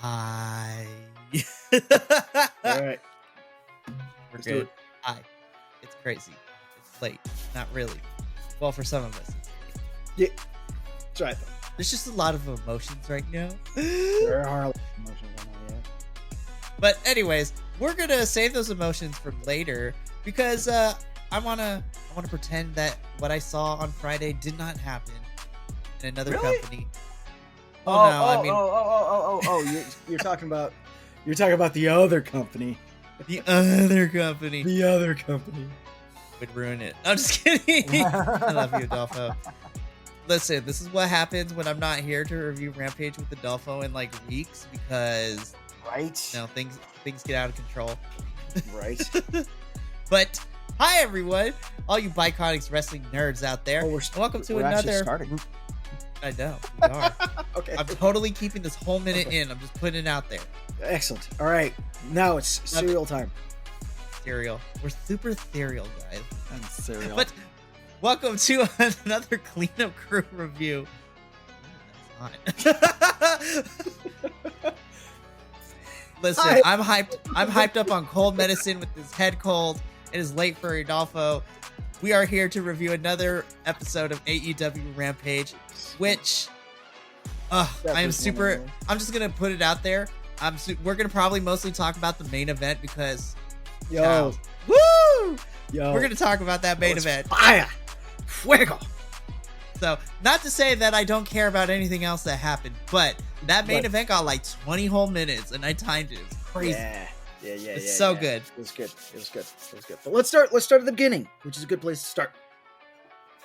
Hi. All right. We're Let's do good. it. Hi. It's crazy. It's late. Not really. Well, for some of us, it's late. Yeah. Try it. There's just a lot of emotions right now. There are a lot of emotions on that, yeah. But anyways, we're gonna save those emotions for later because I wanna pretend that what I saw on Friday did not happen in another Really? company. You're talking about the other company. The other company The other company. would ruin it. I'm just kidding. I love you, Adolfo. Listen, this is what happens when I'm not here to review Rampage with Adolfo in like weeks because Right. things get out of control. Right. But hi everyone, all you Biconics wrestling nerds out there. Oh, Welcome to we're actually another. starting. I know we are. Okay. I'm totally keeping this whole minute Okay. in. I'm just putting it out there. Excellent. All right. Now it's cereal time. Cereal. We're super cereal guys. And cereal. But welcome to another Cleanup Crew review. That's hot. Listen, Hi. I'm hyped. I'm hyped up on cold medicine with this head cold. It is late for Adolfo. We are here to review another episode of AEW Rampage, which I am super. I'm just gonna put it out there. We're gonna probably mostly talk about the main event because Yo. woo! Yo. We're gonna talk about that main It's event. Fire. Fuego. So, not to say that I don't care about anything else that happened, but that main event got like 20 whole minutes, and I timed it. It was crazy. Yeah. It's so good. It was good. But let's start at the beginning, which is a good place to start.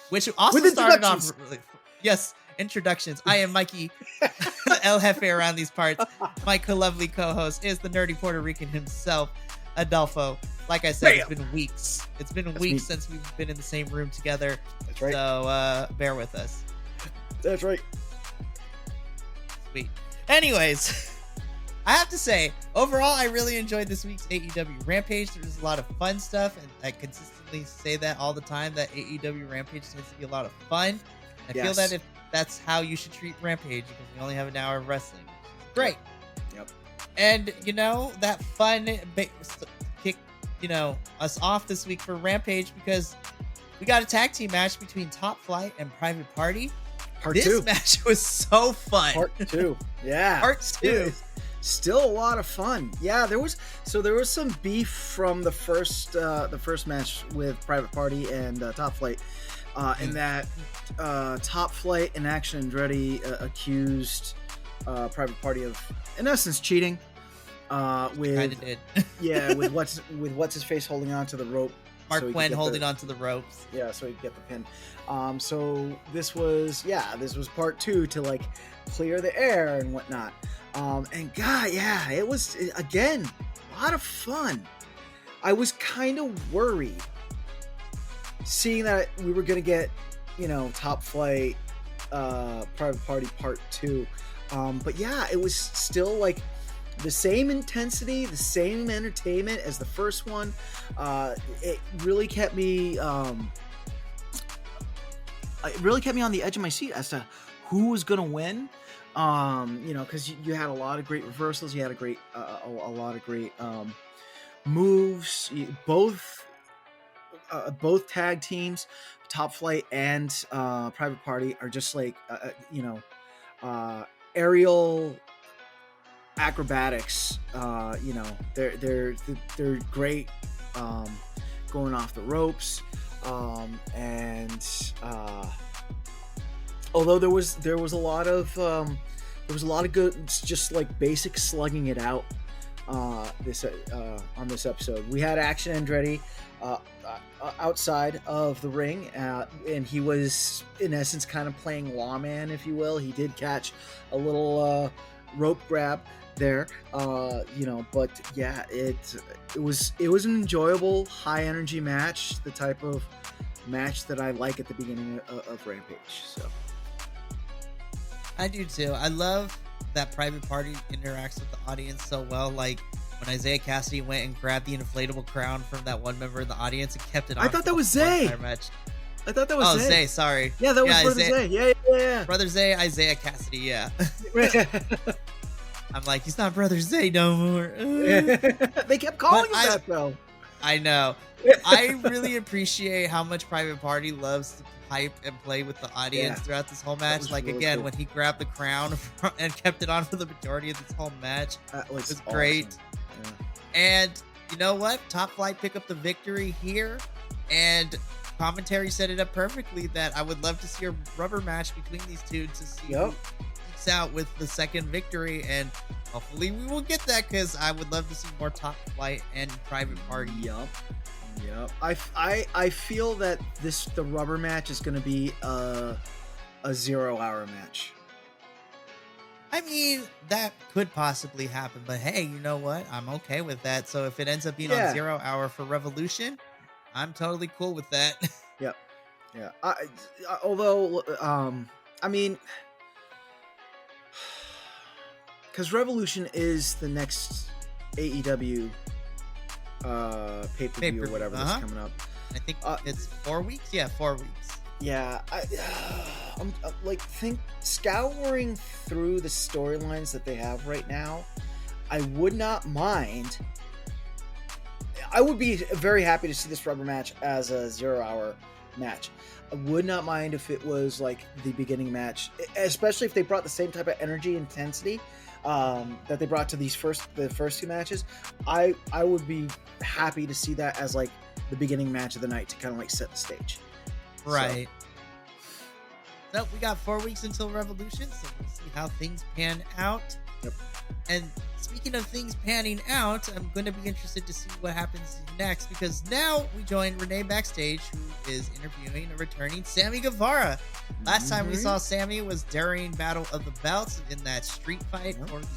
Which also With started off. introductions. Yes, introductions. I am Mikey, El Jefe around these parts. My lovely co-host is the nerdy Puerto Rican himself, Adolfo. Like I said, it's been weeks. It's been weeks since we've been in the same room together. That's right. So bear with us. That's right. Sweet. Anyways, I have to say, overall, I really enjoyed this week's AEW Rampage. There was a lot of fun stuff, and I consistently say that all the time, that AEW Rampage tends to be a lot of fun. I feel that if that's how you should treat Rampage, because we only have an hour of wrestling. Great. Yep. And, that fun kicked, us off this week for Rampage because we got a tag team match between Top Flight and Private Party. Part 2. This match was so fun. Part 2. Yeah. Part 2. Still a lot of fun. Yeah, there was some beef from the first match with Private Party and Top Flight, in that Top Flight and Action Andretti accused Private Party of, in essence, cheating. With Kind of did. Yeah, with what's his face holding on to the rope. Mark Quinn holding onto the ropes. Yeah, so he could get the pin. So this was part 2 to like clear the air and whatnot. And God, yeah, it was again a lot of fun. I was kind of worried seeing that we were gonna get, Top Flight, Private Party Part 2. But yeah, it was still like the same intensity, the same entertainment as the first one. It really kept me. It really kept me on the edge of my seat as to who was gonna win. Because you had a lot of great reversals. You had a lot of great moves. Both tag teams, Top Flight and Private Party, are just like aerial acrobatics. They're great going off the ropes. Although there was a lot of good, just like basic slugging it out on this episode. We had Action Andretti outside of the ring, and he was in essence kind of playing lawman, if you will. He did catch a little rope grab there, but yeah, it was an enjoyable, high energy match, the type of match that I like at the beginning of Rampage. So I do too. I love that Private Party interacts with the audience so well. Like when Isaiah Cassidy went and grabbed the inflatable crown from that one member of the audience and kept it on. I thought that was Zay. Match. I thought that was Zay. Zay, sorry. Yeah, that was Brother Zay. Yeah. Brother Zay, Isaiah Cassidy, yeah. I'm like, he's not Brother Zay no more. They kept calling him But that though. I know. I really appreciate how much Private Party loves to hype and play with the audience throughout this whole match. was Like, really again, cool. when he grabbed the crown and kept it on for the majority of this whole match, That was was awesome. great. Yeah. And you know what? Top Flight pick up the victory here. And commentary set it up perfectly that I would love to see a rubber match between these two to see who peaks out with the second victory. And hopefully we will get that, because I would love to see more Top Flight and Private Party. Yep. I feel that the rubber match is going to be a 0 hour match. I mean, that could possibly happen, but hey, you know what? I'm okay with that. So if it ends up being on 0 hour for Revolution, I'm totally cool with that. Yep. Yeah. Although, I mean, because Revolution is the next AEW pay-per-view or whatever that's coming up. I think it's 4 weeks. Yeah, 4 weeks. Yeah, I'm like scouring through the storylines that they have right now. I would not mind. I would be very happy to see this rubber match as a 0 hour match. I would not mind if it was like the beginning match, especially if they brought the same type of energy, intensity that they brought to the first two matches. I would be happy to see that as like the beginning match of the night to kind of like set the stage. Right. So we got 4 weeks until Revolution, so we'll see how things pan out. Yep. And speaking of things panning out, I'm going to be interested to see what happens next, because now we join Renee backstage, who is interviewing a returning Sammy Guevara. Last time we saw Sammy was during Battle of the Belts in that street fight for the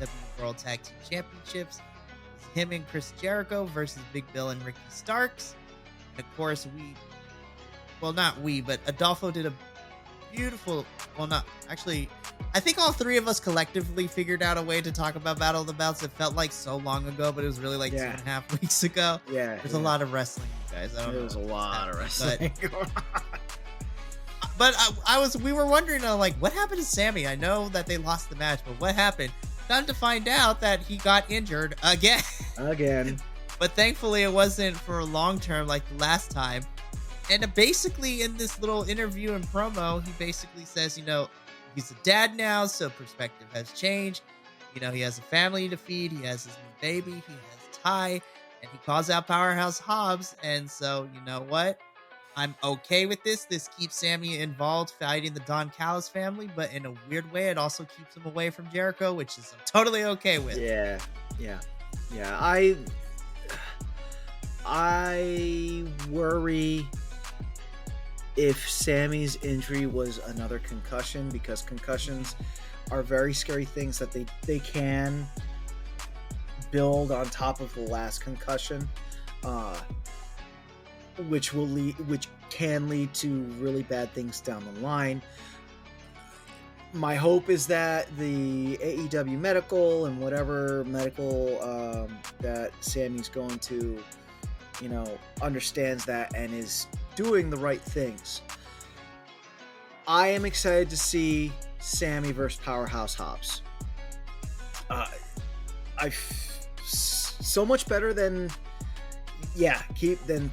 AEW World Tag Team Championships. It's him and Chris Jericho versus Big Bill and Ricky Starks. And of course, but Adolfo did a beautiful, I think all three of us collectively figured out a way to talk about Battle of the Belts. It felt like so long ago, but it was really like 2.5 weeks ago. Yeah. There's a lot of wrestling, you guys. I don't know. There was a lot of wrestling. But we were wondering, like, what happened to Sammy? I know that they lost the match, but what happened? Time to find out that he got injured again. But thankfully it wasn't for a long term like the last time. And basically in this little interview and promo, he basically says, he's a dad now, so perspective has changed. He has a family to feed. He has his new baby. He has Ty, and he calls out Powerhouse Hobbs. And so, you know what? I'm okay with this. This keeps Sammy involved fighting the Don Callis family, but in a weird way, it also keeps him away from Jericho, which is I'm totally okay with. Yeah. I worry if Sammy's injury was another concussion, because concussions are very scary things that they can build on top of the last concussion, which can lead to really bad things down the line. My hope is that the AEW medical and whatever medical that Sammy's going to, understands that and is doing the right things. I am excited to see Sammy versus Powerhouse Hobbs. So much better than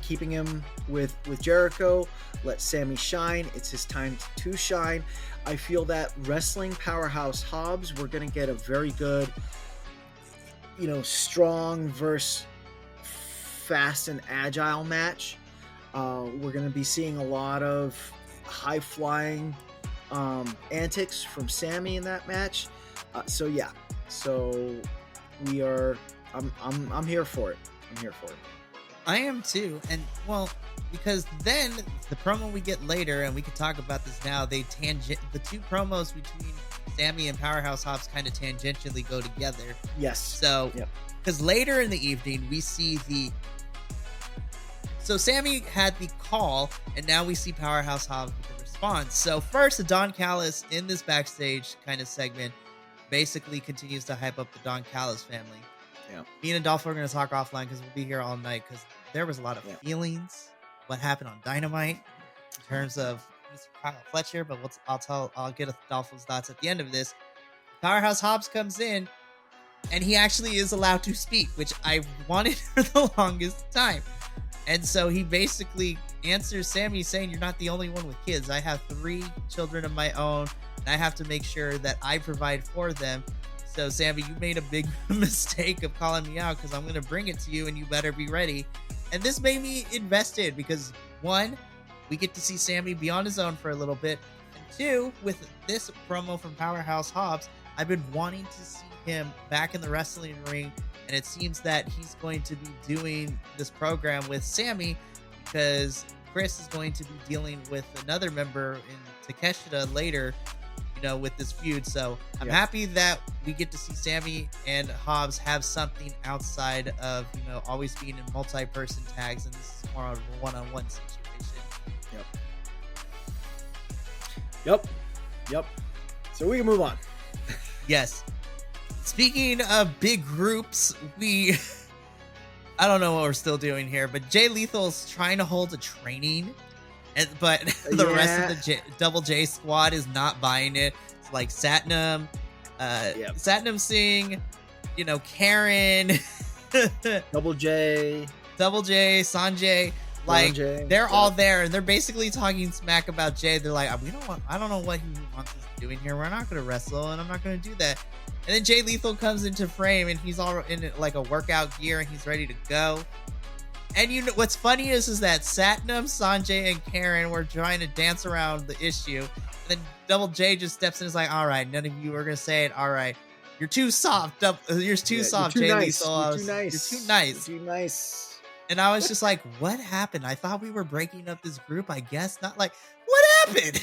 keeping him with Jericho. Let Sammy shine. It's his time to shine. I feel that wrestling Powerhouse Hobbs, we're gonna get a very good, strong versus fast and agile match. We're going to be seeing a lot of high flying antics from Sammy in that match. So we are. I'm here for it. I am too, and because then the promo we get later, and we can talk about this now. The two promos between Sammy and Powerhouse Hobbs kind of tangentially go together. Yes. So, because later in the evening we see So Sammy had the call, and now we see Powerhouse Hobbs with the response. So first, the Don Callis in this backstage kind of segment basically continues to hype up the Don Callis family. Yeah. Me and Adolfo are going to talk offline because we'll be here all night, because there was a lot of feelings. What happened on Dynamite in terms of Mr. Kyle Fletcher, but I'll get Adolfo's thoughts at the end of this. Powerhouse Hobbs comes in, And he actually is allowed to speak, which I wanted for the longest time. And so he basically answers Sammy saying, you're not the only one with kids. I have 3 children of my own, and I have to make sure that I provide for them. So, Sammy, you made a big mistake of calling me out because I'm going to bring it to you, and you better be ready. And this made me invested because, 1, we get to see Sammy be on his own for a little bit. And 2, with this promo from Powerhouse Hobbs, I've been wanting to see him back in the wrestling ring. And it seems that he's going to be doing this program with Sammy because Chris is going to be dealing with another member in Takeshita later, with this feud. So I'm happy that we get to see Sammy and Hobbs have something outside of, always being in multi-person tags. And this is more of a one-on-one situation. Yep. So we can move on. Yes. Speaking of big groups, I don't know what we're still doing here, but Jay Lethal's trying to hold a training, but the rest of the Double J squad is not buying it. It's like Satnam, Satnam Singh, Karen, Double J, Sanjay. Like, they're all there, and they're basically talking smack about Jay. They're like, I don't know what he wants us doing here. We're not going to wrestle, and I'm not going to do that. And then Jay Lethal comes into frame, and he's all in like a workout gear, and he's ready to go. And what's funny is that Satnam, Sanjay, and Karen were trying to dance around the issue. And then Double J just steps in and is like, all right, none of you are going to say it. All right. You're too soft. You're too soft, Jay Lethal. You're too nice. And I was just like, what happened? I thought we were breaking up this group. I guess not. Like, what happened?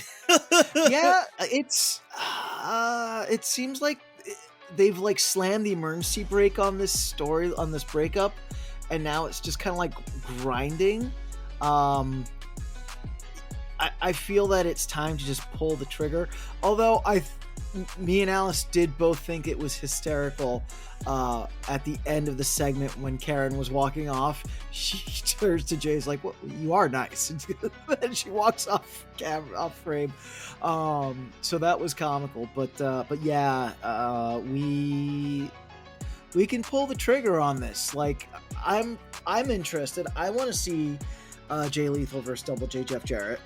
It seems like they've like slammed the emergency brake on this breakup, and now it's just kind of like grinding. I feel that it's time to just pull the trigger. Although me and Alice did both think it was hysterical at the end of the segment when Karen was walking off. She turns to Jay's like, well, you are nice. And she walks off frame. So that was comical. But yeah, we can pull the trigger on this. Like, I'm interested. I want to see Jay Lethal versus Double J Jeff Jarrett.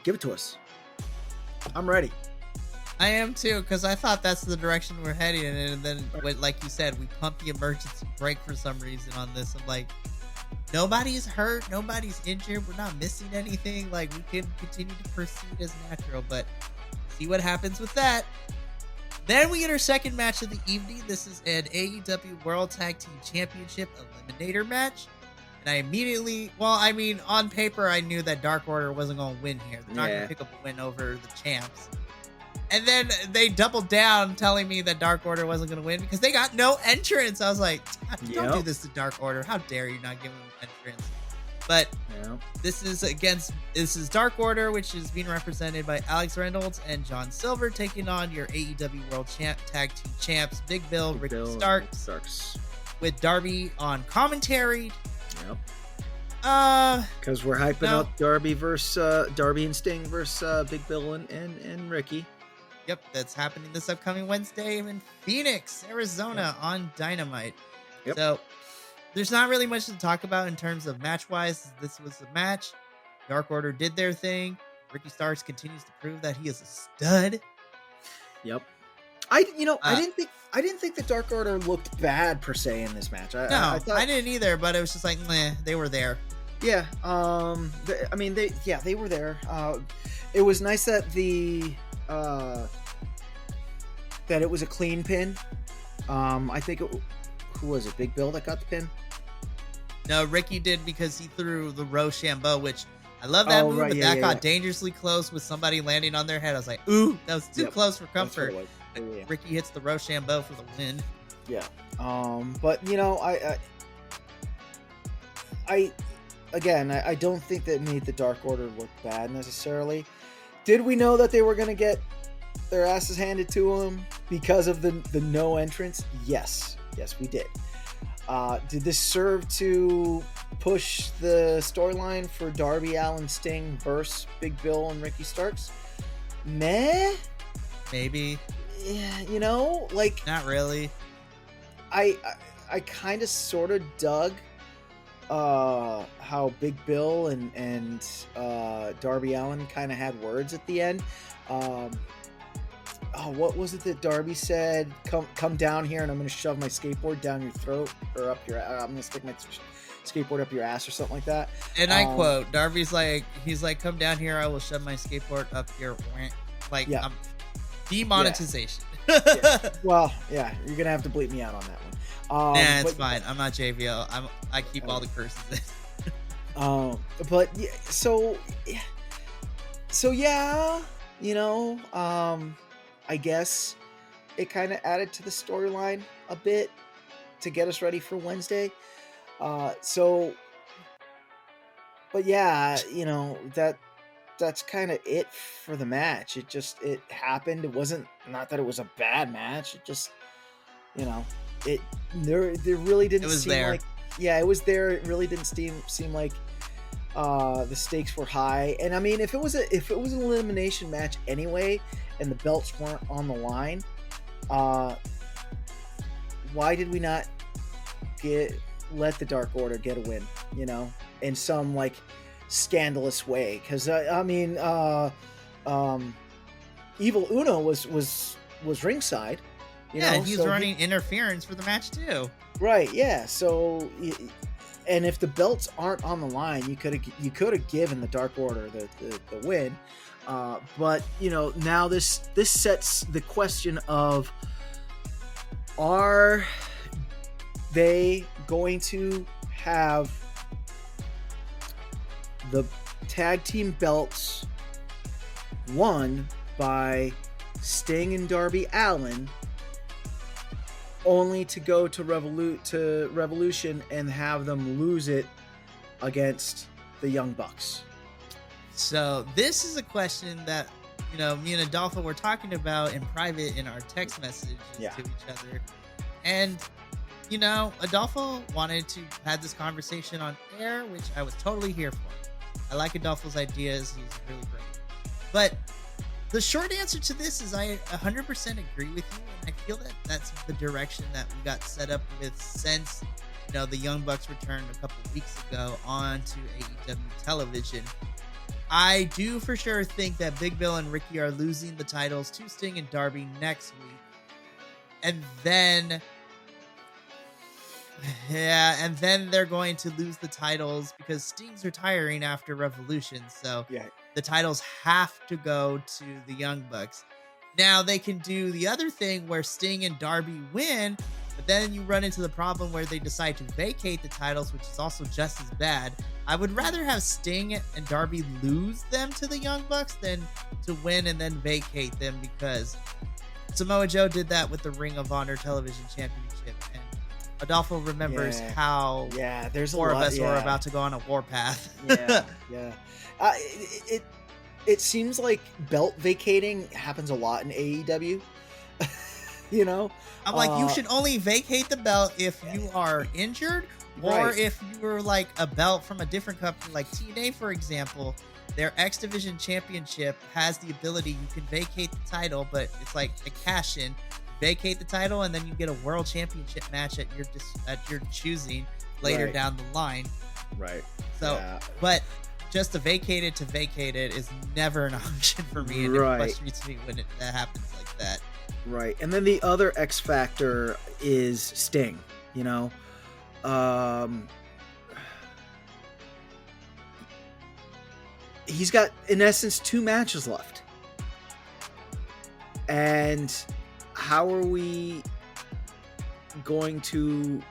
Give it to us. I'm ready. I am too, because I thought that's the direction we're heading in, and then, like you said, we pumped the emergency brake for some reason on this. I'm like, nobody's hurt, nobody's injured, we're not missing anything. Like, we can continue to proceed as natural, but see what happens with that. Then we get our second match of the evening. This is an AEW World Tag Team Championship Eliminator match. And I immediately, on paper, I knew that Dark Order wasn't going to win here. They're not going to pick up a win over the champs. And then they doubled down telling me that Dark Order wasn't going to win because they got no entrance. I was like, don't do this to Dark Order. How dare you not give them an entrance? But this is Dark Order, which is being represented by Alex Reynolds and John Silver, taking on your AEW World Tag Team Champs, Big Bill, Ricky Starks, with Darby on commentary. Because we're hyping up Darby and Sting versus Big Bill and Ricky. Yep, that's happening this upcoming Wednesday in Phoenix, Arizona on Dynamite. Yep. So there's not really much to talk about in terms of match-wise. This was the match. Dark Order did their thing. Ricky Starks continues to prove that he is a stud. Yep. I didn't think the Dark Order looked bad per se in this match. I didn't either, but it was just like, meh, they were there. Yeah. They were there. It was nice that that it was a clean pin. I think who was it? Big Bill that got the pin? No, Ricky did because he threw the Rochambeau, which I love that move, but that got dangerously close with somebody landing on their head. I was like, ooh, that was too close for comfort. Ricky hits the Rochambeau for the win. Yeah. But I don't think that made the Dark Order look bad necessarily. Did we know that they were going to get their asses handed to them because of the no entrance? Yes, we did. Did this serve to push the storyline for Darby Allin Sting versus Big Bill and Ricky Starks? Meh. Maybe. you know, like Not really. I kind of sort of dug how Big Bill and Darby Allin kind of had words at the end. What was it that Darby said? Come down here, and I'm going to shove my skateboard down your throat, or up your. I'm going to stick my skateboard up your ass, or something like that. And I quote, Darby's like, he's like, come down here, I will shove my skateboard up your, like, Yeah. Demonetization. Yeah. Well, yeah, you're gonna have to bleep me out on that one. Nah, it's fine. I'm not JVL. I keep all the curses in. But yeah, so yeah, you know, I guess it kind of added to the storyline a bit to get us ready for Wednesday. But yeah, you know, that's kind of it for the match. It happened. It wasn't, not that it was a bad match. It just, you know, there really didn't It was seem there. like, yeah, it was there. It really didn't seem like the stakes were high. And I mean, if it was an elimination match anyway, and the belts weren't on the line, why did we not let the Dark Order get a win, you know, in some like scandalous way? Because I mean, Evil Uno was ringside, you know, And he's so running interference for the match too. right, yeah. So, and if the belts aren't on the line, you could have given the Dark Order the win. But you know, now this sets the question of, are they going to have the tag team belts won by Sting and Darby Allin, only to go to Revolution and have them lose it against the Young Bucks? So this is a question that, you know, me and Adolfo were talking about in private in our text messages to each other. And, you know, Adolfo wanted to have this conversation on air, which I was totally here for. I like Adolfo's ideas. He's really great. But the short answer to this is I 100% agree with you. And I feel that that's the direction that we got set up with since, you know, the Young Bucks returned a couple weeks ago onto AEW television. I do for sure think that Big Bill and Ricky are losing the titles to Sting and Darby next week. And then they're going to lose the titles because Sting's retiring after Revolution. So the titles have to go to the Young Bucks. Now they can do the other thing where Sting and Darby win, but then you run into the problem where they decide to vacate the titles, which is also just as bad. I would rather have Sting and Darby lose them to the Young Bucks than to win and then vacate them, because Samoa Joe did that with the Ring of Honor Television Championship, and Adolfo remembers how there's four a of lot, us were about to go on a warpath. It seems like belt vacating happens a lot in AEW. You know, I'm like, you should only vacate the belt if you are injured, or if you were like a belt from a different company, like TNA, for example. Their X Division Championship has the ability, you can vacate the title, but it's like a cash-in. Vacate the title, and then you get a World Championship match at your choosing later down the line. Right. So, but just to vacate it is never an option for me, and it frustrates me when that happens like that. Right. And then the other X factor is Sting, you know. He's got, in essence, 2 matches left. And how are we going to,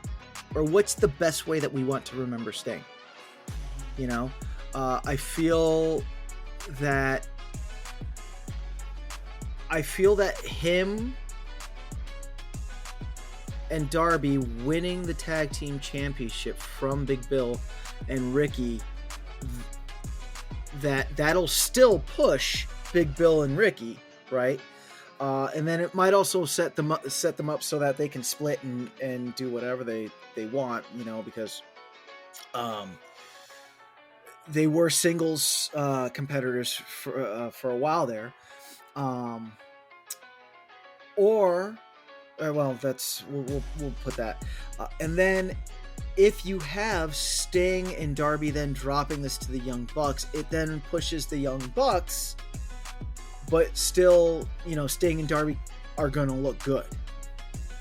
or what's the best way that we want to remember Sting? You know, I feel that him and Darby winning the tag team championship from Big Bill and Ricky, that'll still push Big Bill and Ricky, right? And then it might also set them up so that they can split and do whatever they want, you know, because they were singles competitors for a while there. or well, that's we'll put that, and then if you have Sting and Darby then dropping this to the Young Bucks, it then pushes the Young Bucks, but still, Sting and Darby are going to look good,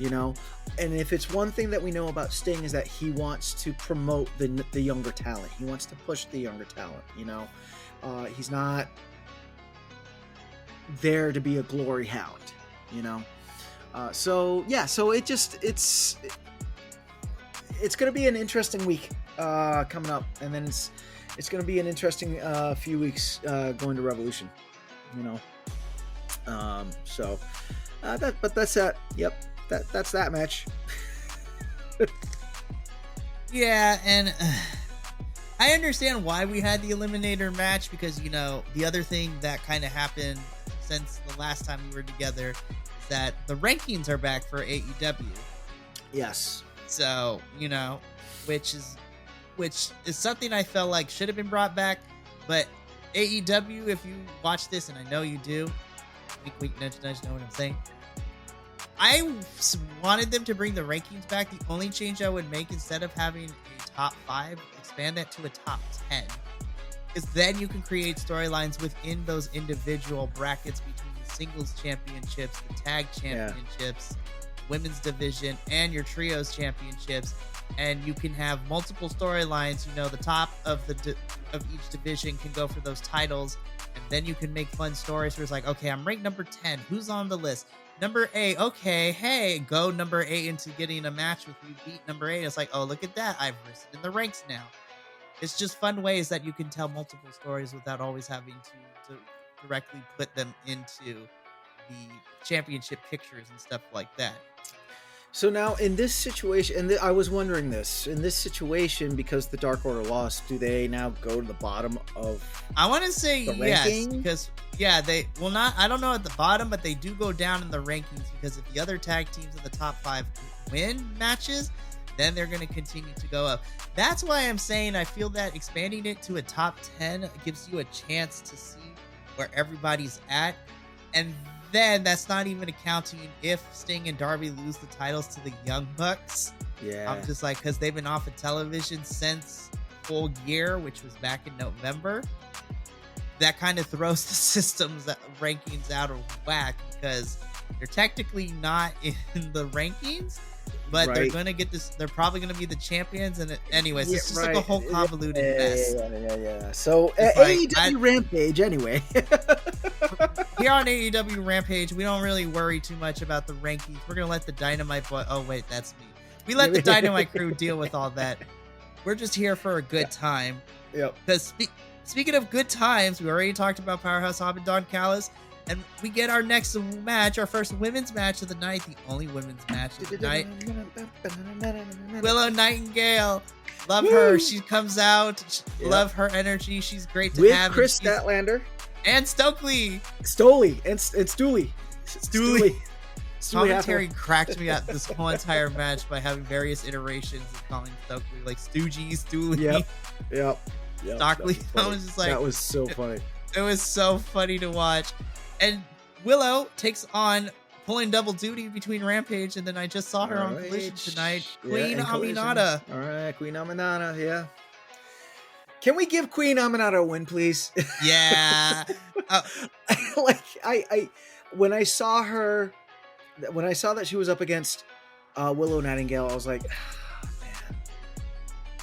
and if it's one thing that we know about Sting is that he wants to promote the younger talent. He wants to push the younger talent, he's not there to be a glory hound, so it's going to be an interesting week coming up, and then it's going to be an interesting few weeks going to Revolution, so that's that. Yep, that's that match. Yeah, and I understand why we had the Eliminator match, because the other thing that kind of happened since the last time we were together is that the rankings are back for AEW. Yes. So, which is something I felt like should have been brought back. But AEW, if you watch this, and I know you do, wink, nudge, nudge, know what I'm saying? I wanted them to bring the rankings back. The only change I would make, instead of having a top 5, expand that to a top 10. Because then you can create storylines within those individual brackets between the singles championships, the tag championships, women's division, and your trios championships, and you can have multiple storylines. The top of of each division can go for those titles, and then you can make fun stories where it's like, okay, I'm ranked number 10, who's on the list? Number 8, okay, hey, go number 8 into getting a match with you, beat number 8. It's like, oh, look at that, I've risen in the ranks now. It's just fun ways that you can tell multiple stories without always having to directly put them into the championship pictures and stuff like that. So now in this situation, and I was wondering this, in this situation, because the Dark Order lost, do they now go to the bottom of I want to say the yes, ranking? because they will not, I don't know at the bottom, but they do go down in the rankings, because if the other tag teams in the top 5 win matches, then they're going to continue to go up. That's why I'm saying I feel that expanding it to a top 10 gives you a chance to see where everybody's at. And then that's not even accounting if Sting and Darby lose the titles to the Young Bucks. Yeah. I'm just like, because they've been off of television since Full Gear, which was back in November. That kind of throws the system's rankings out of whack, because they're technically not in the rankings, but they're going to get this. They're probably going to be the champions. And anyways, it's just like a whole convoluted mess. Yeah. So AEW Rampage, anyway. Here on AEW Rampage, we don't really worry too much about the rankings. We're going to let the Dynamite boy. Oh, wait, that's me. We let the Dynamite crew deal with all that. We're just here for a good time. Yep. Because speaking of good times, we already talked about Powerhouse Hobb and Don Callis. And we get our next match, our first women's match of the night, the only women's match of the night. Willow Nightingale. Love her. She comes out. Love her energy. She's great to have. With Chris Statlander. And Stokely. Stoley. And Stooley. Commentary cracked me up this whole entire match by having various iterations of calling Stokely, like Stoogie, Stooley. Yep. Stockley. I was just like, that was so funny. It was so funny to watch. And Willow takes on pulling double duty between Rampage, and then I just saw her on Collision tonight. Queen Aminata. All right, Queen Aminata, yeah. Can we give Queen Aminata a win, please? Yeah. When I saw that she was up against Willow Nightingale, I was like, man,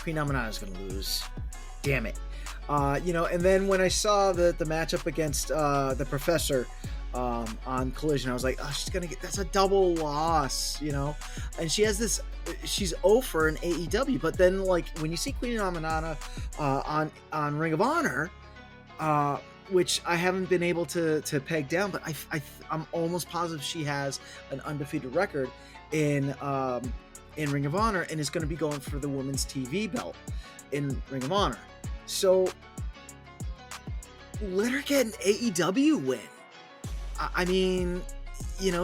Queen Aminata's gonna lose. Damn it. And then when I saw the matchup against the Professor on Collision, I was like, oh, she's gonna get, that's a double loss, and she has this, she's 0 for in AEW, but then like when you see Queen Aminata on Ring of Honor, which I haven't been able to peg down, but I'm almost positive she has an undefeated record in Ring of Honor, and is going to be going for the women's TV belt in Ring of Honor. So let her get an AEW win. I mean,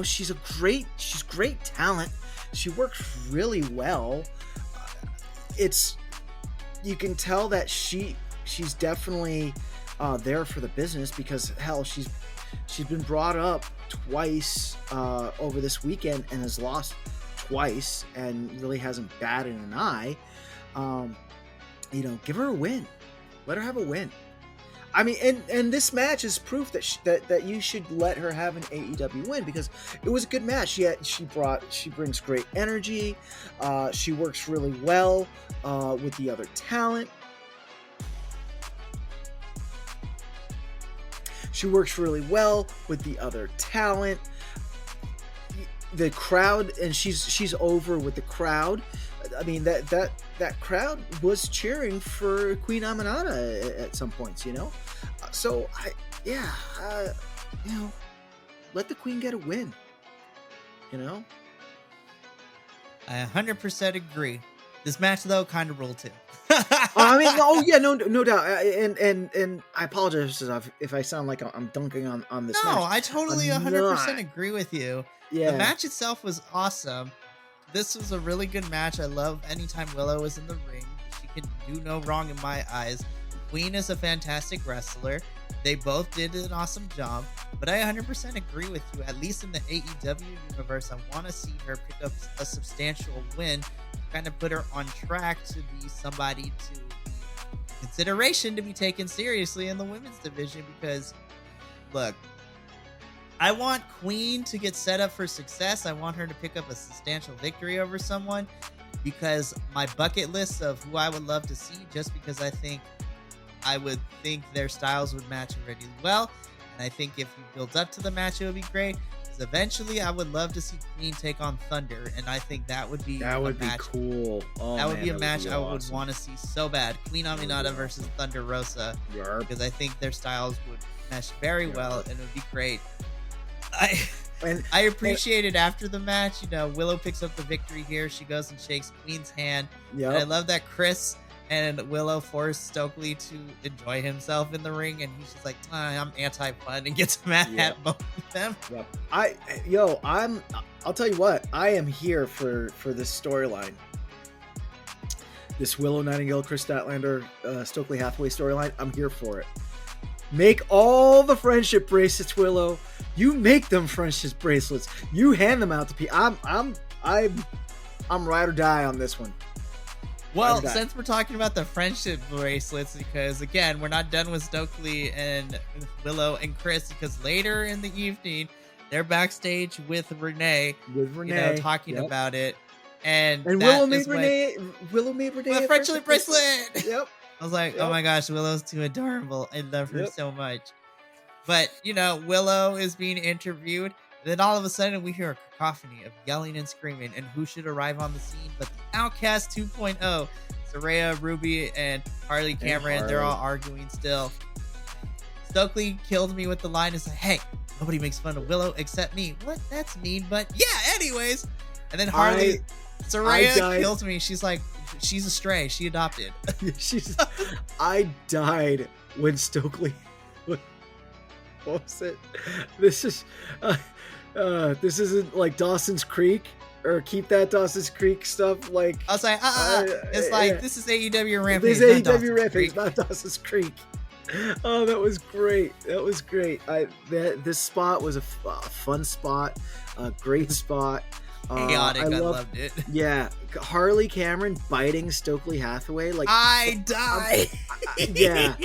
she's great talent. She works really well. You can tell that she's definitely there for the business, because hell, she's She's been brought up twice over this weekend and has lost twice and really hasn't batted an eye. Give her a win. Let her have a win. I mean, and this match is proof that that you should let her have an AEW win, because it was a good match. She brings great energy. She works really well with the other talent. The crowd, and she's over with the crowd. I mean, that crowd was cheering for Queen Aminata at some points, So let the Queen get a win. I 100% agree. This match though kind of ruled too. I mean, no doubt, and I apologize if I sound like I'm dunking on this match. No, I totally 100% agree with you. Yeah. The match itself was awesome. This was a really good match. I love anytime Willow is in the ring. She can do no wrong in my eyes. Queen is a fantastic wrestler. They both did an awesome job. But I 100% agree with you. At least in the AEW universe, I want to see her pick up a substantial win. Kind of put her on track to be somebody to consideration to be taken seriously in the women's division. Because, look, I want Queen to get set up for success. I want her to pick up a substantial victory over someone, because my bucket list of who I would love to see, just because I would think their styles would match really well. And I think if you build up to the match, it would be great. Because eventually I would love to see Queen take on Thunder. And I think that would be cool. Oh, that would be a match I would awesome. want to see so bad. Queen Aminata versus Thunder Rosa. Yarp. Because I think their styles would mesh very well, and it would be great. I appreciated after the match, Willow picks up the victory here. She goes and shakes Queen's hand. Yeah. I love that Chris and Willow force Stokely to enjoy himself in the ring, and he's just like, I'm anti-fun, and gets mad at both of them. Yeah. I'll tell you what, I am here for this storyline. This Willow Nightingale, Chris Statlander, Stokely Hathaway storyline. I'm here for it. Make all the friendship bracelets, Willow. You make them friendship bracelets. You hand them out to people. I'm ride or die on this one. Well, since we're talking about the friendship bracelets, because again, we're not done with Stokely and Willow and Chris, because later in the evening, they're backstage with Renee. Talking about it. And Willow made Renee a friendship bracelet. Yep. I was like, oh my gosh, Willow's too adorable. I love her so much. But, Willow is being interviewed. And then all of a sudden, we hear a cacophony of yelling and screaming. And who should arrive on the scene but the Outcast 2.0. Saraya, Ruby, and Harley Cameron. They're all arguing still. Stokely killed me with the line. It's like, hey, nobody makes fun of Willow except me. What? That's mean. But yeah, anyways. And then Saraya kills me. She's like, she's a stray. She adopted. I died when Stokely. What was it? This this isn't like Dawson's Creek or Keep That Dawson's Creek stuff. Like, I was like, it's like, this is AEW Rampage. This is AEW Rampage, not Dawson's Creek. Oh, that was great. This spot was a fun spot, a great spot. Chaotic. I loved it. Yeah, Harley Cameron biting Stokely Hathaway. Like, I died. Yeah,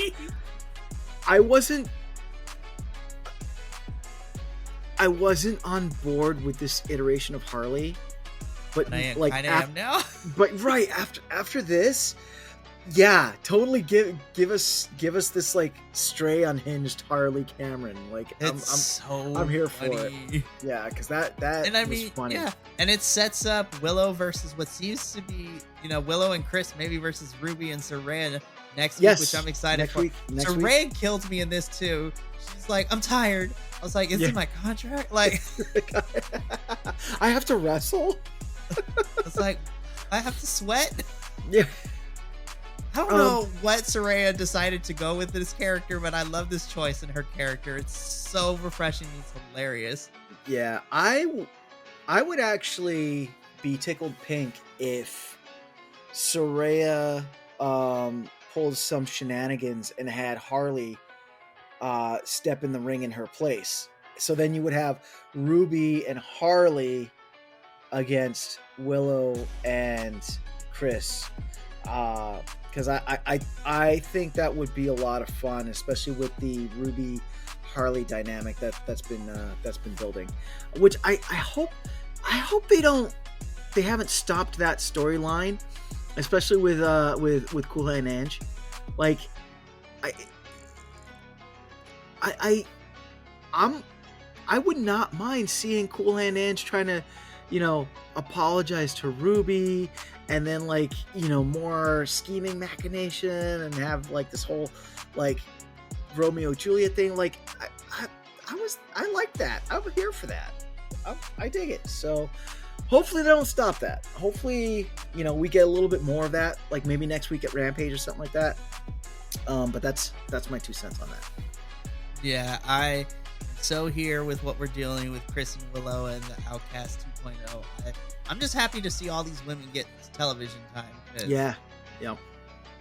I wasn't on board with this iteration of Harley, but I am now. But right after this, yeah, totally give us this like stray unhinged Harley Cameron. Like, I'm here for it. Yeah, because that was funny. Yeah, and it sets up Willow versus what seems to be Willow and Chris maybe versus Ruby and Saraya next week, which I'm excited for. Saraya killed me in this too. She's like, I'm tired. I was like, is it my contract? Like, I have to wrestle. It's like, I have to sweat. Yeah. I don't know what Saraya decided to go with this character, but I love this choice in her character. It's so refreshing. It's hilarious. Yeah, I would actually be tickled pink if Saraya pulled some shenanigans and had Harley step in the ring in her place. So then you would have Ruby and Harley against Willow and Chris. Because I think that would be a lot of fun, especially with the Ruby Harley dynamic that's been building. Which I hope they haven't stopped that storyline, especially with Cool Hand Ange. Like I would not mind seeing Cool Hand Ange trying to, apologize to Ruby, and then more scheming machination, and have this whole Romeo Juliet thing. I like that. I'm here for that. I dig it. So hopefully they don't stop that. Hopefully, we get a little bit more of that, maybe next week at Rampage or something like that. But that's my 2 cents on that. Yeah, I'm so here with what we're dealing with Chris and Willow and the Outcast 2.0. I'm just happy to see all these women get television time. Yeah.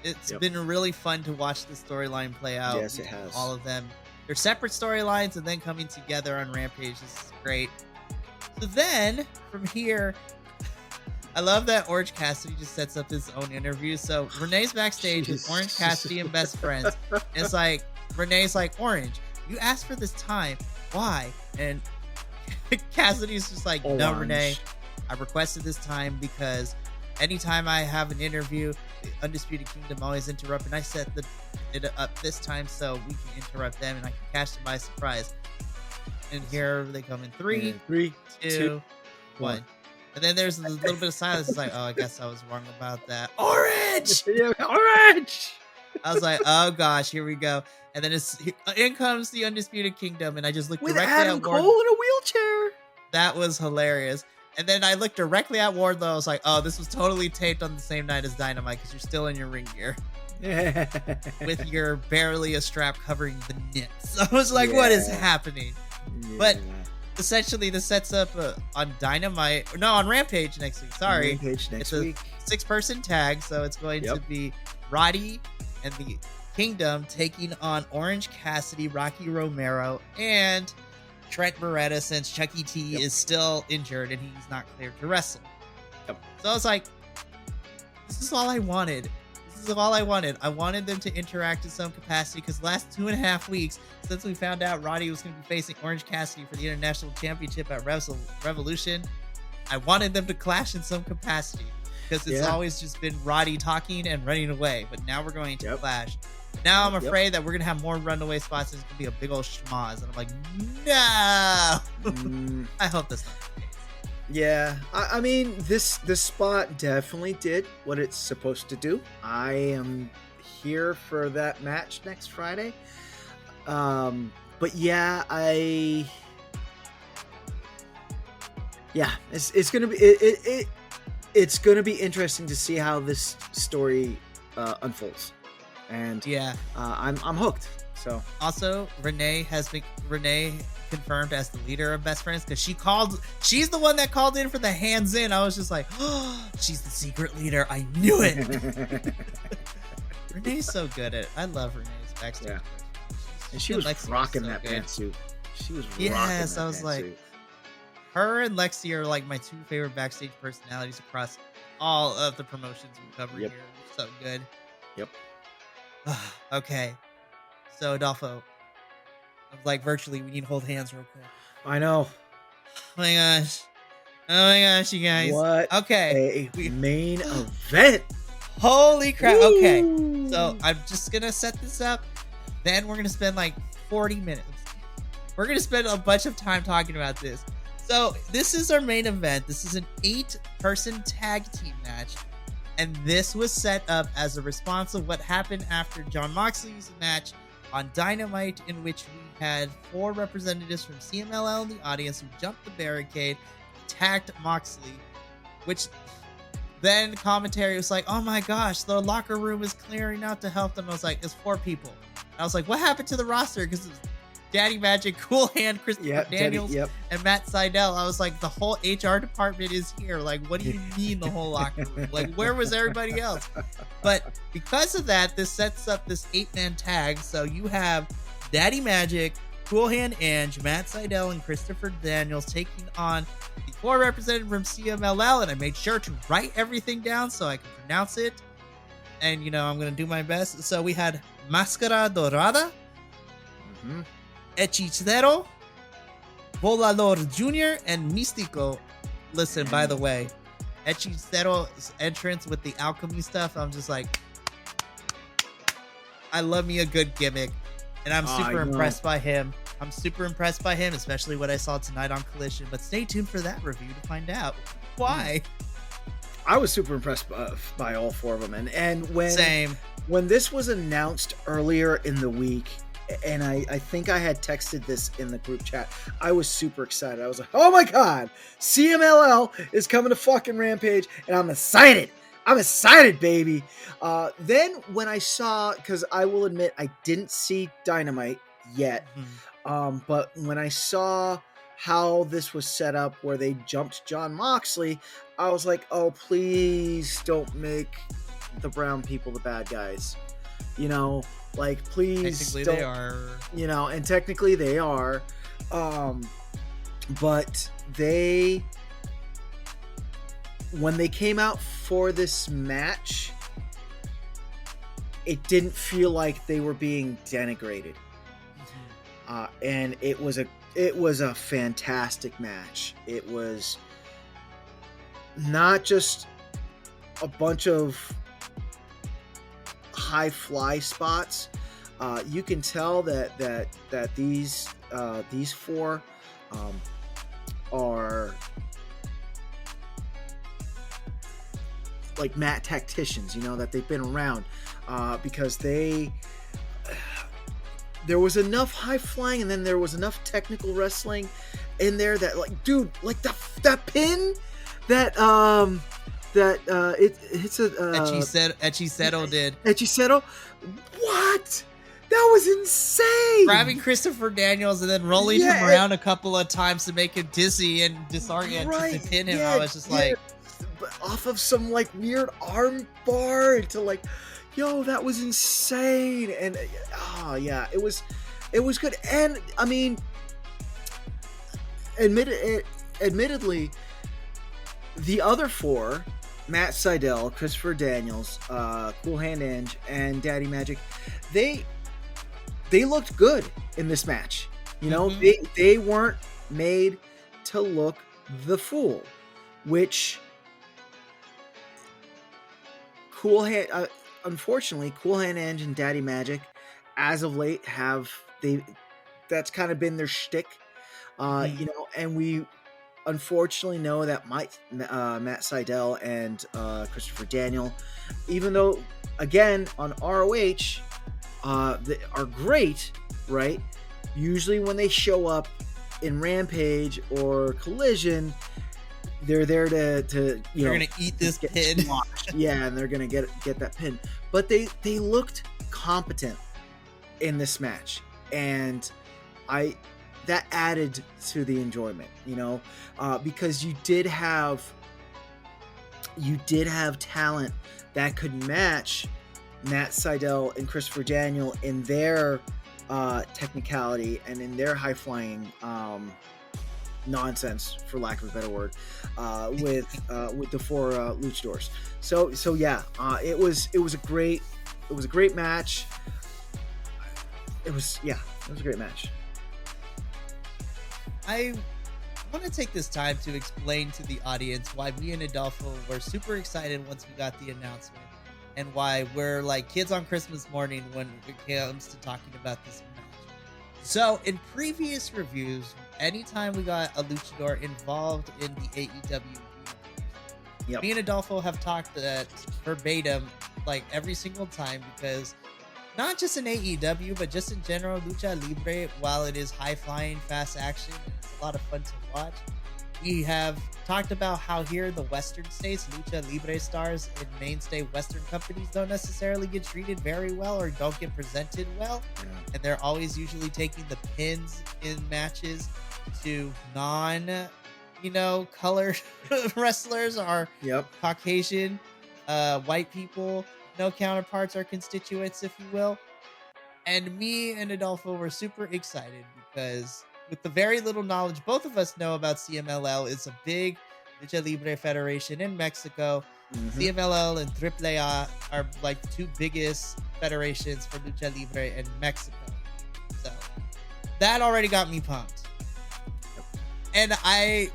It's been really fun to watch the storyline play out. Yes, it has. All of them. They're separate storylines and then coming together on Rampage. This is great. So then, from here, I love that Orange Cassidy just sets up his own interview. So Renee's backstage with Orange Cassidy and best friends. And it's Renee's Orange, you asked for this time. Why? And Cassidy's just no, Renee, I requested this time because anytime I have an interview, the Undisputed Kingdom always interrupt, and I set it up this time so we can interrupt them and I can catch them by surprise. And here they come in 3, 2, 1. And then there's a little bit of silence. It's I guess I was wrong about that. Orange! Orange! I was oh gosh, here we go. And then in comes the Undisputed Kingdom, and I just looked with directly Adam at Cole in a wheelchair. That was hilarious. And then I looked directly at Wardlow. I was oh, this was totally taped on the same night as Dynamite because you're still in your ring gear. With your barely a strap covering the nips. I was what is happening? Yeah. But essentially, this sets up on Dynamite. No, on Rampage next week. Sorry. Rampage next week. It's a 6-person tag, so it's going to be Roddy and the Kingdom taking on Orange Cassidy, Rocky Romero, and Trent Beretta, since Chucky T is still injured and he's not cleared to wrestle. So I was this is all I wanted. This is all I wanted. I wanted them to interact in some capacity because the last 2.5 weeks since we found out Roddy was going to be facing Orange Cassidy for the International Championship at Revolution, I wanted them to clash in some capacity because it's always just been Roddy talking and running away. But now we're going to clash. Now I'm afraid that we're going to have more runaway spots and it's going to be a big old schmoz. And I'm no! I hope that's not the case. Yeah, I mean, this spot definitely did what it's supposed to do. I am here for that match next Friday. But yeah, it's gonna be it's gonna be interesting to see how this story unfolds. And I'm hooked. So also, Renee confirmed as the leader of Best Friends because she's the one that called in for the hands in. I was just oh, she's the secret leader. I knew it. Renee's so good at it. I love Renee's backstage. Yeah. And she was rocking that pantsuit. She was rocking that I was pantsuit. Her and Lexi are my 2 favorite backstage personalities across all of the promotions we cover here. So good. Yep. Okay. So Adolfo, virtually, we need to hold hands real quick. I know. Oh my gosh, you guys. What? Okay. A main event. Holy crap. Woo! Okay. So I'm just going to set this up. Then we're going to spend 40 minutes. We're going to spend a bunch of time talking about this. So this is our main event. This is an 8-person tag team match. And this was set up as a response of what happened after Jon Moxley's match on Dynamite, in which we had 4 representatives from CMLL in the audience who jumped the barricade, attacked Moxley, which then commentary was oh my gosh, the locker room is clearing out to help them. I was it's 4 people. And I was what happened to the roster? Because Daddy Magic, Cool Hand, Christopher Daniels, and Matt Sydal. I was the whole HR department is here. What do you mean the whole locker room? Where was everybody else? But because of that, this sets up this 8-man tag. So you have Daddy Magic, Cool Hand Ange, Matt Sydal, and Christopher Daniels taking on the 4 representatives from CMLL, and I made sure to write everything down so I can pronounce it. And, I'm going to do my best. So we had Máscara Dorada, Hechicero, Volador Jr., and Místico. Listen, by the way, Hechicero's entrance with the alchemy stuff, I'm just like, I love me a good gimmick. And I'm super impressed by him. I'm super impressed by him, especially what I saw tonight on Collision. But stay tuned for that review to find out why. I was super impressed by all 4 of them. And when this was announced earlier in the week, and I think I had texted this in the group chat, I was super excited. I was like, oh my God, CMLL is coming to fucking Rampage, and I'm excited. I'm excited, baby. Then when I saw, because I will admit I didn't see Dynamite yet, but when I saw how this was set up where they jumped Jon Moxley, I was like, oh, please don't make the brown people the bad guys. Like, please technically don't. They are. And technically they are. But when they came out for this match, it didn't feel like they were being denigrated. And it was a fantastic match. It was not just a bunch of high fly spots. You can tell that these 4 are like mat tacticians, that they've been around, because there was enough high flying, and then there was enough technical wrestling in there that, like, dude, like that pin that it hits a Hechicero did. Hechicero, what? That was insane. Grabbing Christopher Daniels and then rolling him around a couple of times to make him dizzy and disorient to pin him. I was just like, off of some like weird arm bar to like, yo, that was insane. And it was good. And I mean, admittedly, the other 4, Matt Sydal, Christopher Daniels, Cool Hand Ange, and Daddy Magic, they looked good in this match. They weren't made to look the fool, which unfortunately, Cool Hand Ange and Daddy Magic, as of late, that's kind of been their shtick, and we unfortunately know that Matt Sydal and Christopher Daniel, even though, again, on ROH, they are great, right? Usually when they show up in Rampage or Collision, they're there to you're gonna eat this pin. Yeah, and they're gonna get that pin. But they looked competent in this match, and that added to the enjoyment, because you did have talent that could match Matt Sydal and Christopher Daniel in their technicality and in their high flying nonsense, for lack of a better word, with the 4 luchadors. So yeah, it was a great match. It was a great match. I want to take this time to explain to the audience why me and Adolfo were super excited once we got the announcement, and why we're like kids on Christmas morning when it comes to talking about this match. So in previous reviews, anytime we got a luchador involved in the AEW universe, me and Adolfo have talked that verbatim like every single time, because not just in AEW, but just in general, Lucha Libre, while it is high-flying, fast action, it's a lot of fun to watch. We have talked about how here in the Western states, Lucha Libre stars in mainstay Western companies don't necessarily get treated very well or don't get presented well. Yeah. And they're always usually taking the pins in matches to colored wrestlers or Caucasian, white people, no counterparts or constituents, if you will. And me and Adolfo were super excited because with the very little knowledge both of us know about CMLL, it's a big Lucha Libre federation in Mexico. CMLL and AAA are like the two biggest federations for Lucha Libre in Mexico. So that already got me pumped. And I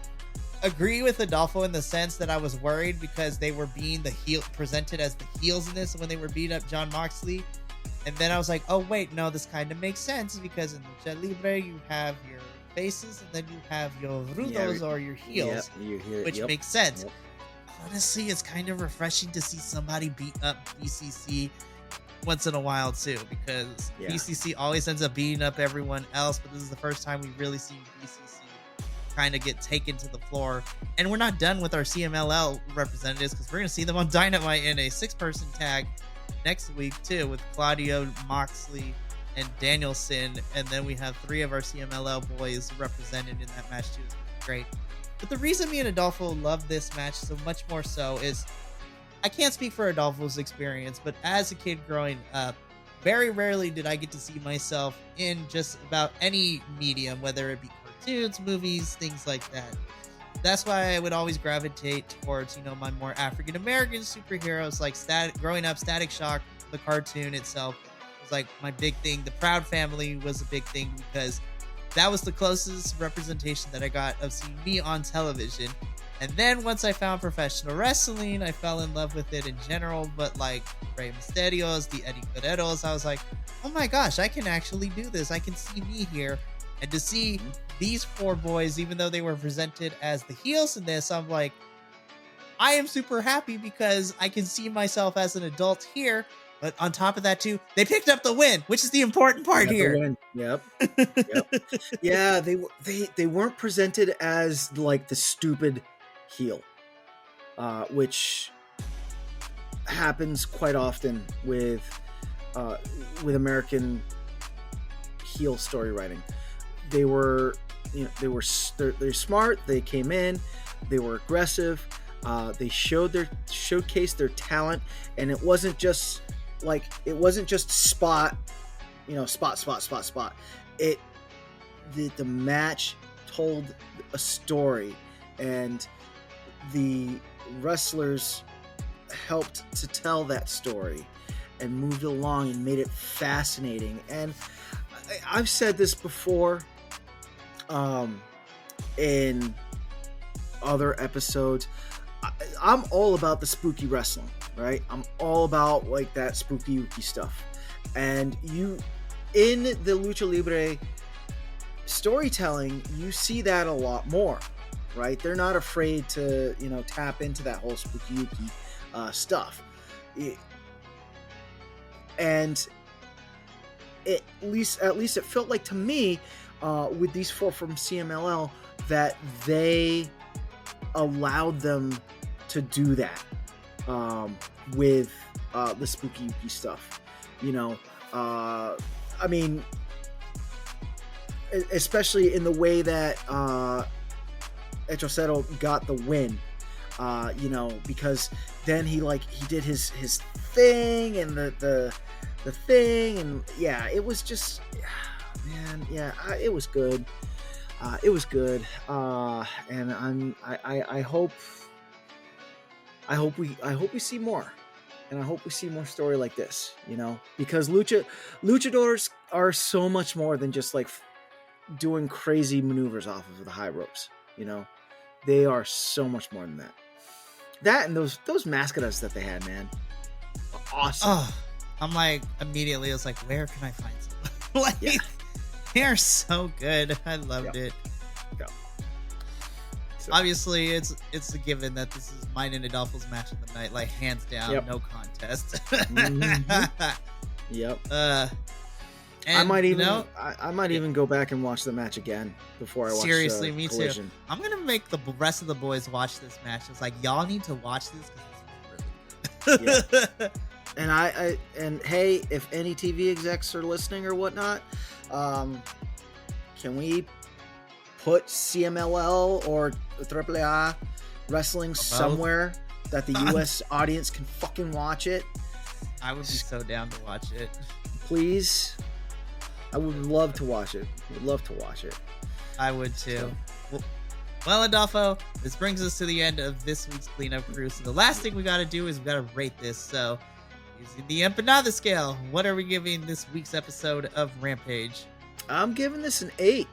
agree with Adolfo in the sense that I was worried because they were being presented as the heels in this when they were beating up Jon Moxley. And then I was like, oh, wait, no, this kind of makes sense because in Lucha Libre, you have your faces and then you have your rudos or your heels, which makes sense. Honestly, it's kind of refreshing to see somebody beat up BCC once in a while, too, because BCC always ends up beating up everyone else. But this is the first time we really see BCC kind of get taken to the floor. And we're not done with our CMLL representatives because we're going to see them on Dynamite in a 6-person tag next week too, with Claudio, Moxley, and Danielson, and then we have 3 of our CMLL boys represented in that match too. It's great. But the reason me and Adolfo love this match so much more so is I can't speak for Adolfo's experience, but as a kid growing up, very rarely did I get to see myself in just about any medium, whether it be cartoons, movies, things like that. That's why I would always gravitate towards, my more African-American superheroes, like growing up, Static Shock, the cartoon itself was like my big thing. The Proud Family was a big thing because that was the closest representation that I got of seeing me on television. And then once I found professional wrestling, I fell in love with it in general. But like Rey Mysterios, the Eddie Guerreros, I was like, oh my gosh, I can actually do this. I can see me here. And to see these 4 boys, even though they were presented as the heels in this, I'm like, I am super happy because I can see myself as an adult here. But on top of that, too, they picked up the win, which is the important part here. Yep. Yeah, they weren't presented as like the stupid heel, which happens quite often with American heel story writing. They're smart. They came in, they were aggressive. They showcased their talent, and it wasn't just spot. The match told a story, and the wrestlers helped to tell that story and moved along and made it fascinating. And I've said this before in other episodes. I'm all about the spooky wrestling, right? I'm all about like that spooky ooky stuff. And in the Lucha Libre storytelling, you see that a lot more, right? They're not afraid to, tap into that whole spooky ooky stuff. And at least it felt like to me, with these 4 from CMLL, that they allowed them to do that with the spooky ooky stuff. I mean, especially in the way that Hechicero got the win, because then he did his thing and the thing, and yeah, it was just, man, yeah, it was good. It was good, and I hope we see more, and I hope we see more story like this, because luchadors are so much more than just like doing crazy maneuvers off of the high ropes. They are so much more than that. That and those mascaras that they had, man, awesome. Oh, I'm like immediately, I was like, where can I find some? Like, yeah. They're so good. I loved it. Go. So. Obviously, it's a given that this is mine and Adolfo's match of the night, like hands down, no contest. Yep. And, I might even go back and watch the match again before I watch. Seriously, me Collision. too. I'm gonna make the rest of the boys watch this match. It's like, y'all need to watch this because this is really good. And and hey, if any TV execs are listening or whatnot, can we put CMLL or AAA wrestling somewhere that the US audience can fucking watch it? I would be so down to watch it. Please, I would love to watch it. I would too. Well, Adolfo, this brings us to the end of this week's cleanup crew. So the last thing we got to do is we got to rate this. So using the empanada scale, what are we giving this week's episode of Rampage? I'm giving this an 8.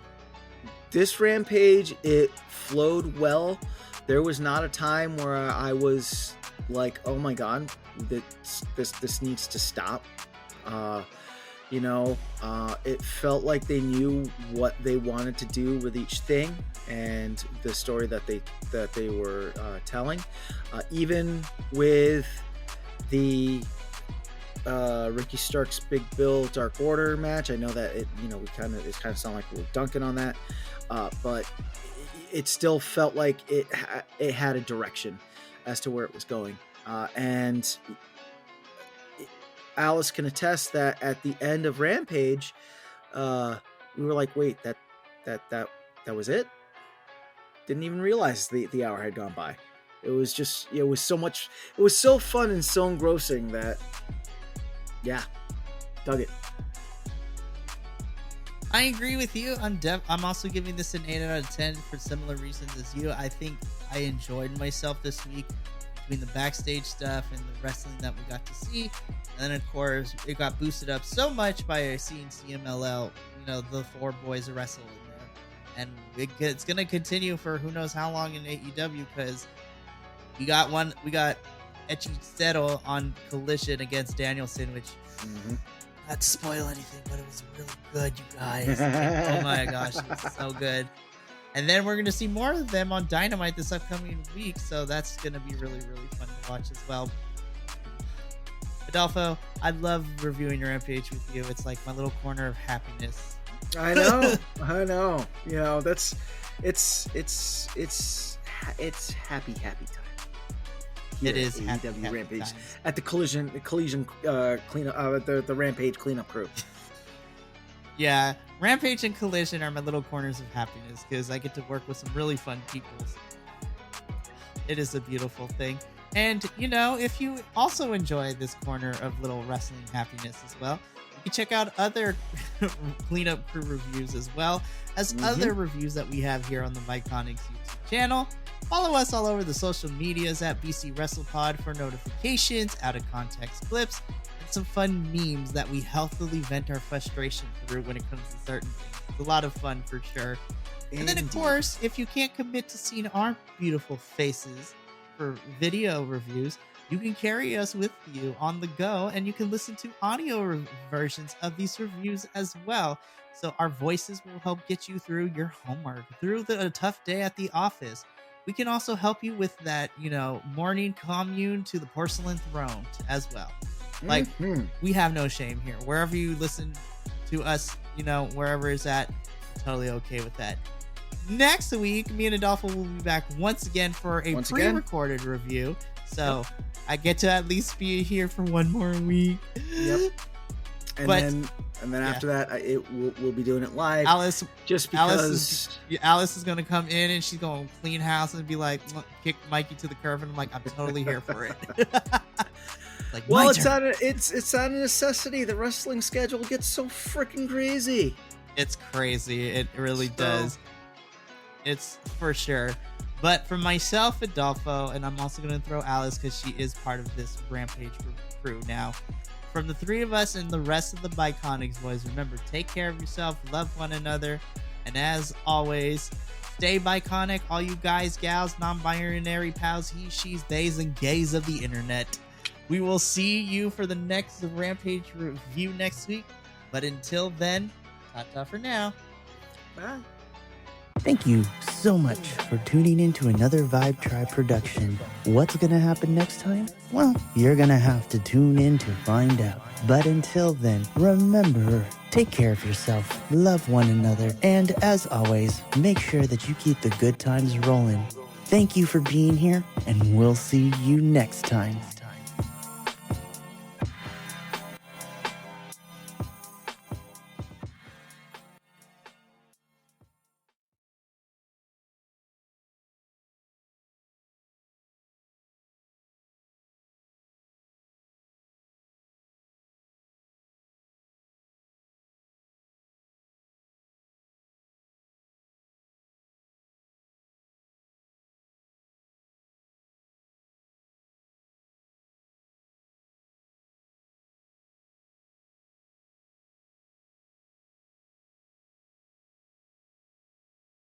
This Rampage, it flowed well. There was not a time where I was like, oh my god, this needs to stop. It felt like they knew what they wanted to do with each thing and the story that they were telling. Even with the Ricky Stark's Big Bill Dark Order match, I know that it kind of sound like we were dunking on that, but it still felt like it had a direction as to where it was going, and Alice can attest that at the end of Rampage, we were like, wait, that was it? Didn't even realize the hour had gone by. It was just, it was so fun and so engrossing that, yeah, dug it. I agree with you. I'm also giving this an 8 out of 10 for similar reasons as you. I think I enjoyed myself this week between the backstage stuff and the wrestling that we got to see. And then, of course, it got boosted up so much by seeing CMLL, the 4 boys wrestle in there. And it's going to continue for who knows how long in AEW, because we got Echicero on Collision against Danielson, which... Mm-hmm. Not to spoil anything, but it was really good, you guys. Oh my gosh, it was so good. And then we're going to see more of them on Dynamite this upcoming week, so that's going to be really, really fun to watch as well. Adolfo, I love reviewing your Rampage with you. It's like my little corner of happiness. I know. It's happy time. It is happy Rampage times. At the collision cleanup, the Rampage cleanup crew. Yeah, Rampage and Collision are my little corners of happiness because I get to work with some really fun people. It is a beautiful thing. And, if you also enjoy this corner of little wrestling happiness as well, you can check out other cleanup crew reviews as well as other reviews that we have here on the Myconics YouTube channel. Follow us all over the social medias at BC WrestlePod for notifications, out of context clips, and some fun memes that we healthily vent our frustration through when it comes to certain things. It's a lot of fun for sure. And then, of course, if you can't commit to seeing our beautiful faces for video reviews, you can carry us with you on the go, and you can listen to audio versions of these reviews as well. So our voices will help get you through your homework, through a tough day at the office. We can also help you with that, morning commune to the porcelain throne as well. Like, we have no shame here. Wherever you listen to us, wherever it's at, totally okay with that. Next week, me and Adolfo will be back once again for a pre-recorded review. So I get to at least be here for one more week. Yep. And then after that, we'll be doing it live. Alice is going to come in and she's going to clean house and be like, kick Mikey to the curb, and I'm like, I'm totally here for it. Like, well, it's not a necessity. The wrestling schedule gets so freaking crazy. It's crazy. It really does. It's for sure. But for myself, Adolfo, and I'm also going to throw Alice because she is part of this Rampage crew now. From the 3 of us and the rest of the Myconics boys, remember, take care of yourself, love one another, and as always, stay Myconic, all you guys, gals, non-binary pals, he, she's, theys, and gays of the internet. We will see you for the next Rampage review next week, but until then, ta-ta for now. Bye. Thank you so much for tuning in to another Vibe Tribe production. What's going to happen next time? Well, you're going to have to tune in to find out. But until then, remember, take care of yourself, love one another, and as always, make sure that you keep the good times rolling. Thank you for being here, and we'll see you next time.